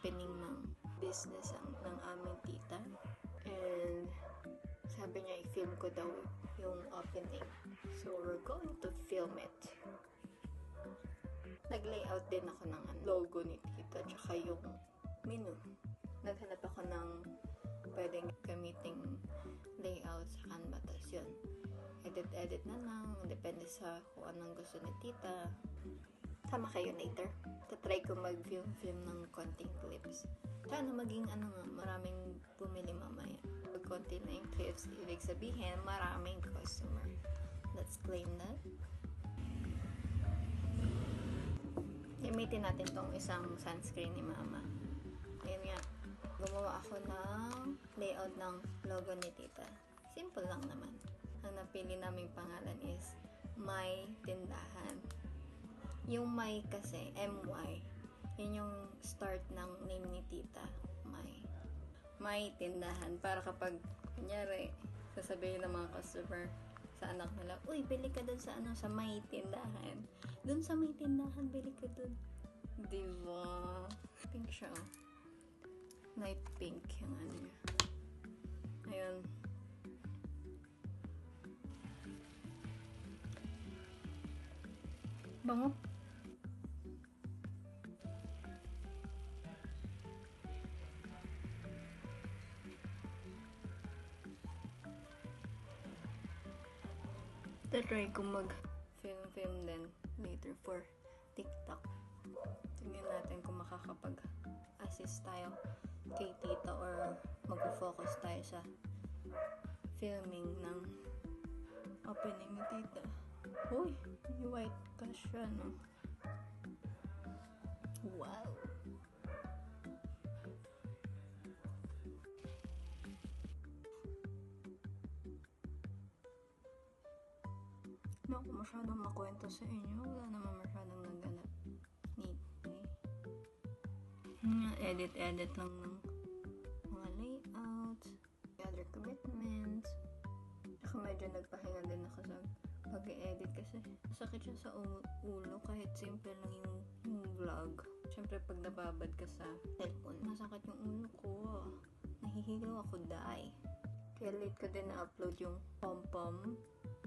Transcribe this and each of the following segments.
opening ng business ng aming tita. And sabi niya i-film ko daw yung opening. So we're going to film it. Nag-layout din ako ng logo ni tita tsaka yung menu. Naghanap ako ng pwedeng gamiting layout sa Canva. Tapos yun, edit na lang. Depende sa kung anong gusto ni tita. Sama kayo later. Tatry ko mag-film ng konting clips. Sana maging maraming bumili mamaya. Pag konti na yung clips, ibig sabihin maraming customer. Let's claim that. Gamitin natin tong isang sunscreen ni mama. Ayun nga. Gumawa ako ng layout ng logo ni tita. Simple lang naman. Ang napili naming pangalan is My Tindahan. Yung My kasi, M-Y. Yun yung start ng name ni tita. My Tindahan. Para kapag, kunyari, sasabihin ng mga customer sa anak nila, uy, bili ka dun sa sa My Tindahan. Dun sa My Tindahan, bili ka dun. Diba? Pink siya, oh. Light pink yung niya. Ayun. Bango. Try ko mag-film din later for TikTok. Tingnan natin kung makakapag-assist tayo kay tita or mag-focus tayo sa filming ng opening ni tita. Uy, may white ka siya, no? Wow! No, kung masyadong makwento sa inyo, wala naman masyadong naganap. Neat, eh. Edit lang ng mga layouts, other commitments. Saka medyo nagpahinga din ako sa pag-edit kasi sakit siya sa ulo kahit simple lang yung vlog. Siyempre pag nababad ka sa cellphone, masakit yung ulo ko. Nahihilo ako, die. Kaya late ko din na-upload yung pom-pom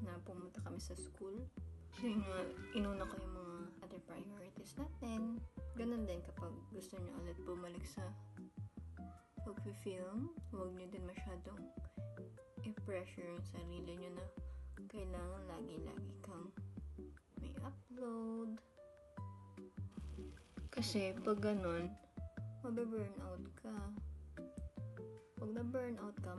na pumunta kami sa school. Kasi nga, inuna ko yung mga other priorities natin. Ganun din kapag gusto nyo ulit bumalik sa pag-film, huwag nyo din masyadong i-pressure yung sarili nyo na kailangan lagi-lagi kang may upload. Kasi pag ganun, mabe-burnout ka. Pag na-burnout ka,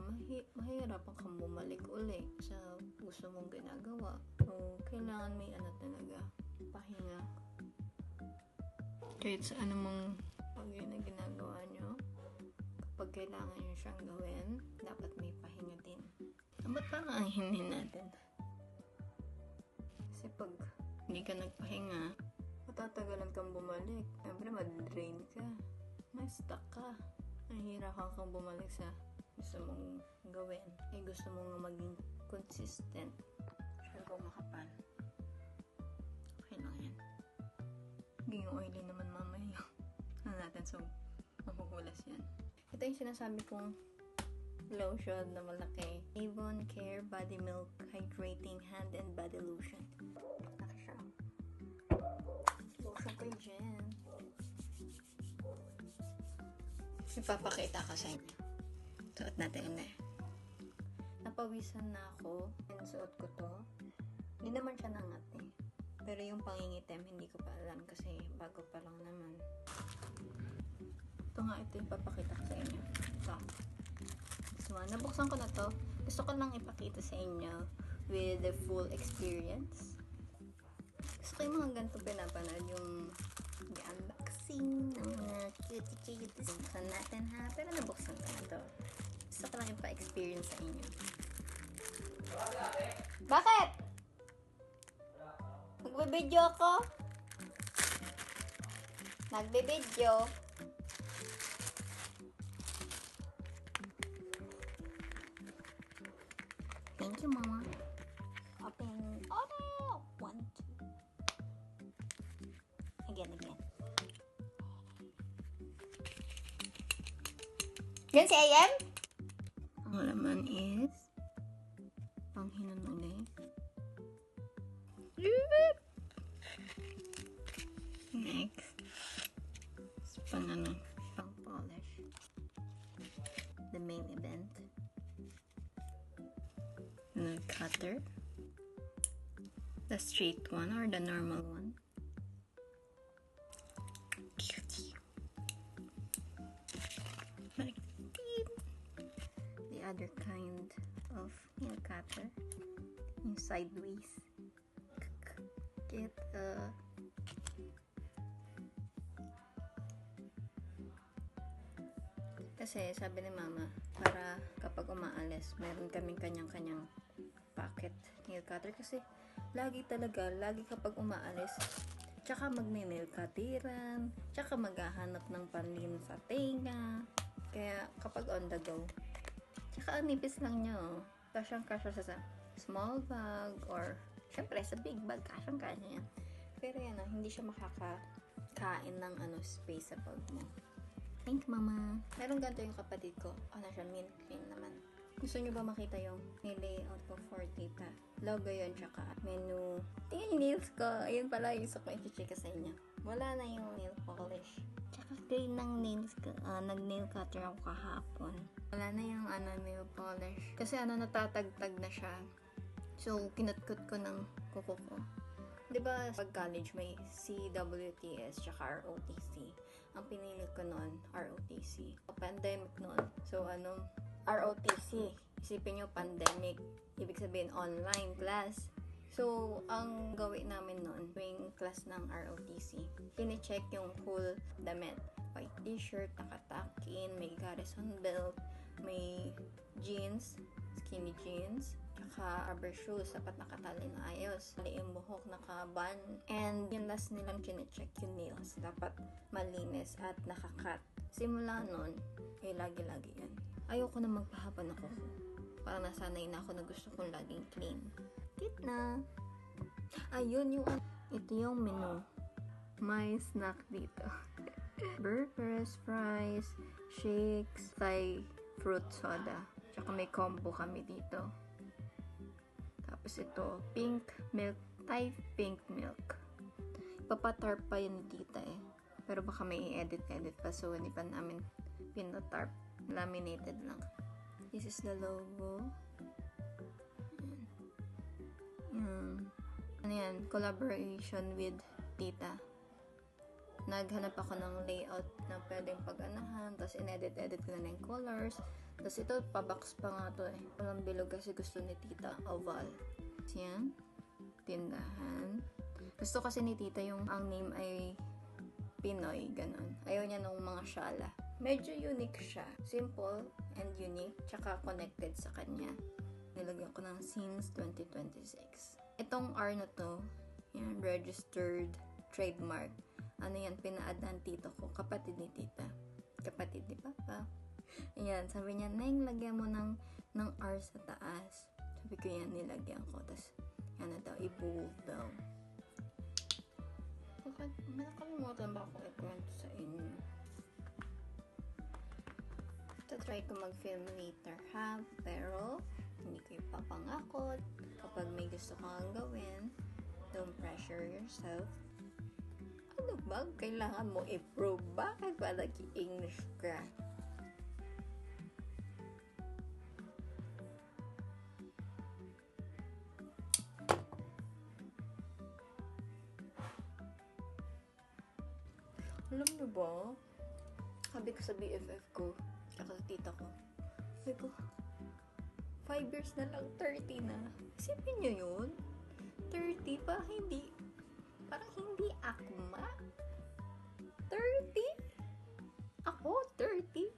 mahirapan kang bumalik uli sa gusto mong ginagawa. So, kailangan may talaga, pahinga. Kahit sa anumang bagay na ginagawa nyo, kapag kailangan nyo siyang gawin, dapat may pahinga din. Ba't parang ang hinin natin? Kasi pag hindi ka nagpahinga, matatagalan kang bumalik. Siyempre, ma-drain ka. Ma-stuck ka. Nahihirapan kang bumalik sa gusto mong gawin. Gusto mong maging consistent. Sure kung makapal. Okay lang yan. Maging oily naman mamaya. Natin, so mapupulas yan. Ito yung sinasabi kong lotion na malaki. Avon Care Body Milk Hydrating Hand and Body Lotion. Malaki siya. Lotion ko dyan. Ipapakita ko sa inyo. Suot natin na. Napawisan na ako. Suot ko to. Hindi naman siya nangat eh. Pero yung pangingitim, hindi ko pa alam kasi bago pa lang naman. Ito nga, ito yung papakita ko sa inyo. Ito. So, nabuksan ko na to. Gusto ko lang ipakita sa inyo with the full experience. Gusto ko yung mga ganito pinapanood, yung unboxing ng mga cutie. Buksan natin ha. Pero nabuksan ko na to. Gusto ko lang ipa-experience sa inyo. Bakit? Nagbibideo ako? Nagbibideo. Thank you, Mama. Open. Oh! 1, 2. Again. Yan si AM? Ang laman is panghinunuli. Next is pang polish. The main event. Nail cutter. The straight one or the normal one. The other kind of nail cutter. Yung sideways. Get kasi sabi ni mama, para kapag umaalis, meron kaming kanyang-kanyang pocket nail cutter kasi lagi kapag umaalis, tsaka magne-nail cutteran, tsaka maghahanap ng panlin sa tenga. Kaya kapag on the go, tsaka nipis lang niya, oh. Kasyang-kasya sa small bag or syempre sa big bag, kasyang-kasya yan. Pero yan, hindi siya makakain ng space sa bag mo. Thank you, mama. Meron ganito yung kapatid ko. Ano siya, mint cream naman. Gusto nyo ba makita yung layout ko for tita? Logo yun, tsaka menu. Tingnan yung nails ko. Ayun pala, yung gusto ko i-chika sa inyo. Wala na yung nail polish. Tsaka clean ng nails ko. Nag-nail cutter ako kahapon. Wala na yung nail polish. Kasi natatagtag na siya. So, kinutkot ko ng kuko ko. Diba, pag college may CWTS tsaka ROTC. Ang pinili ko noon, ROTC. Pandemic noon. So, ROTC. Isipin nyo, pandemic. Ibig sabihin, online class. So, ang gawin namin noon, tuwing class ng ROTC, pine-check yung full damit. White t-shirt, nakatakin, may garrison belt, may jeans, skinny jeans, tsaka rubber shoes, dapat nakatali na ayos. Mali yung buhok, nakaban. And yung last nilang kine-check yung nails. Dapat malinis at nakakat. Simula nun, lagi-lagi yan. Ayoko na magpahaba na kuko. Parang nasanay na ako na gusto kong laging clean. Cute na. Ayun yung ito yung menu. May snack dito. Burgers, fries, shakes, Thai fruit soda. Tsaka may combo kami dito. Tapos ito, pink milk, Thai pink milk. Papatarp pa yun ni tita eh. Pero baka may i-edit pa, so hindi pa namin pinatarp. Laminated lang. This is the logo. Yan, collaboration with tita. Naghanap ako ng layout na pwedeng pag-anahan, tapos in-edit ko na yung colors. Tapos ito, pabox pa nga to eh. Walang bilog kasi gusto ni tita, oval. Yan, tindahan. Gusto kasi ni tita yung ang name ay Pinoy, ganun. Ayaw niya nung mga syala. Medyo unique siya. Simple and unique, tsaka connected sa kanya. Nilagyan ko ng since 2026. Itong R na to, yan, registered trademark. Ano yan, pina-add ng tito ko, kapatid ni tita. Kapatid ni papa. Ayan, sabi niya, Neng, lagyan mo ng R sa taas. Sabi ko yan, nilagyan ko. Tapos, yan na daw, i-bold daw. Nakalimutan ba ako i-print sa inyo? Try ko mag-film later ha, pero hindi ko ipapangakot. Kapag may gusto kang gawin, don't pressure yourself. Ano ba? Kailangan mo i-prove. Bakit ba nag-English ka? Alam niyo ba? Sabi ko sa BFF ko, tsaka sa tita ko, sabi ko, 5 years na lang, 30 na. Isipin nyo yun? 30 pa, parang hindi akma. 30? Ako, 30?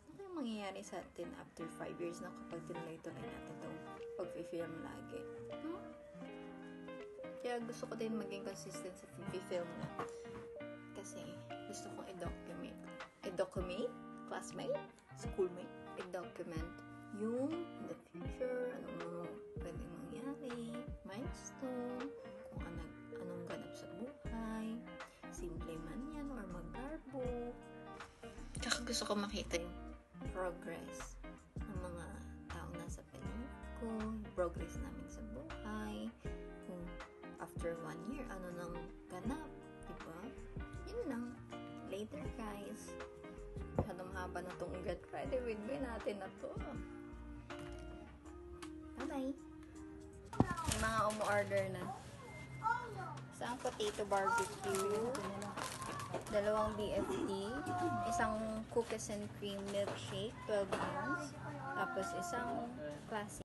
Ano yung mangyayari sa atin after 5 years na kapag tinuloy-tuloy natin itong pag-film lagi? Kaya gusto ko din maging consistent sa pag-film na. Kasi gusto kong i-document? Classmate? Schoolmate? I-document yung the future, anong mga pwedeng mangyari, milestone, kung anong ganap sa buhay, simple man yan or maggarbo. Tsaka gusto ko makita yung progress ng mga taong nasa paligid ko, progress namin sa buhay, kung after 1 year, ano nang ganap, diba? Yun lang. Later, guys. Haba na tong Get Ready With Me natin na to. Bye-bye. May mga umu-order na. Isang potato barbecue, 2 BFD, isang cookies and cream milkshake, 12 ounce, tapos isang classic